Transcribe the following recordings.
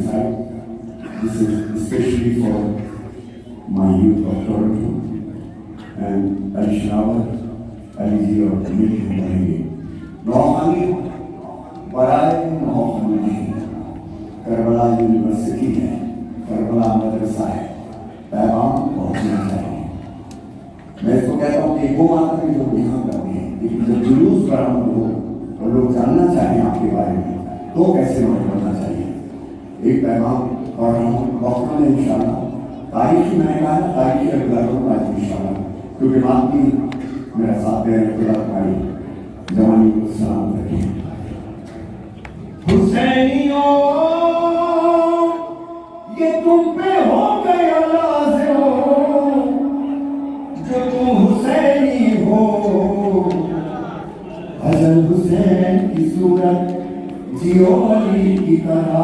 recite. This is especially for my youth of Toronto and Ali Shnawar, Ali Ji और मिल के रहेंगे। नौखानी बराए नौखानी नहीं, करबला यूनिवर्सिटी है, करबला मदरसा है, पैगाम पहुँचना चाहिए। मैं इसको कहता हूँ कि वो बात है जो यहाँ करनी है, लेकिन जब जुलूस बरामद हो और लोग जानना चाहें आपके बारे में तो कैसे उन्हें करना चाहिए। एक पैगाम और हम वक्त में इंशाल्लाह तारीख मैंने कहा ना, तारीख अगला करूँगा इंशाल्लाह, क्योंकि बात भी मेरा साथ दे रहे खुदा भाई जवानी को सलाम रखें। हुसैनियों ये तुम पे हो गया लाज़िम जो तुम हुसैनी हो। अजल हुसैन की सूरत जियो अली की तरह,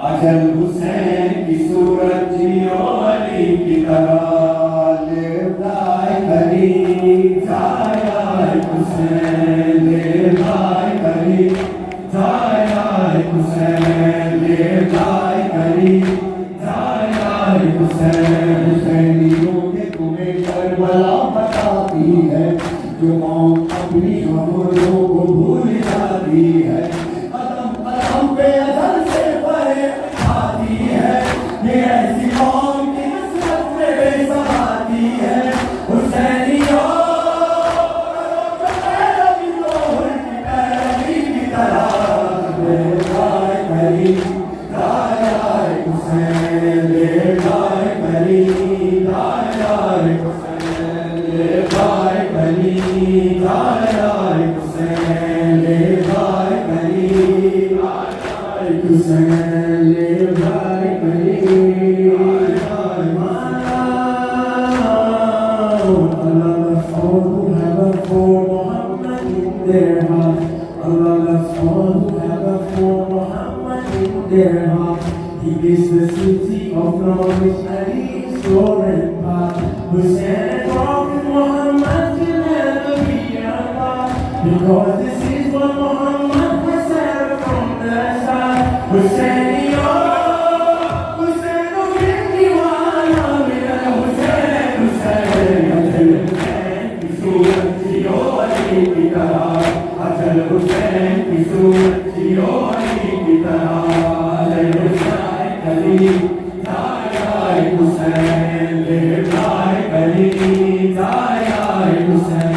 अजल हुसैन की सूरत जियो अली की तरह। लेदाय करी जाया हुसैन, लेदाय करी जाया हुसैन, लेदाय करी जाया हुसैन। हुसैनियों के तुम्हें करबला बताती है, जो कौम अपनी हमलों को भूल जाती है। कदम कदम पे अदल से परे आती है, ये ऐसी कौम की नस्बत में बेसहाती है। हुसैनियों की तरह लेदाय करी जाया हुसैन, लेदाय करी जाया हुसैन, लेदाय करी जाया हुसैन, लेदाय करी जाया हुसैन, लेदाय करी He is the city of knowledge and his soaring path. Hussein and Prophet Muhammad can never be apart, because this is what Muhammad has said from the start. Husainiyo, Husaino bin Diwana, Mina Hussein, Hussein, Ajal Hussein ki सूरत जियो अली की तरह, अजल हुसैन की सूरत जियो अली की तरह। लेदाय करी जाया हुसैन, लेदाय करी जाया हुसैन।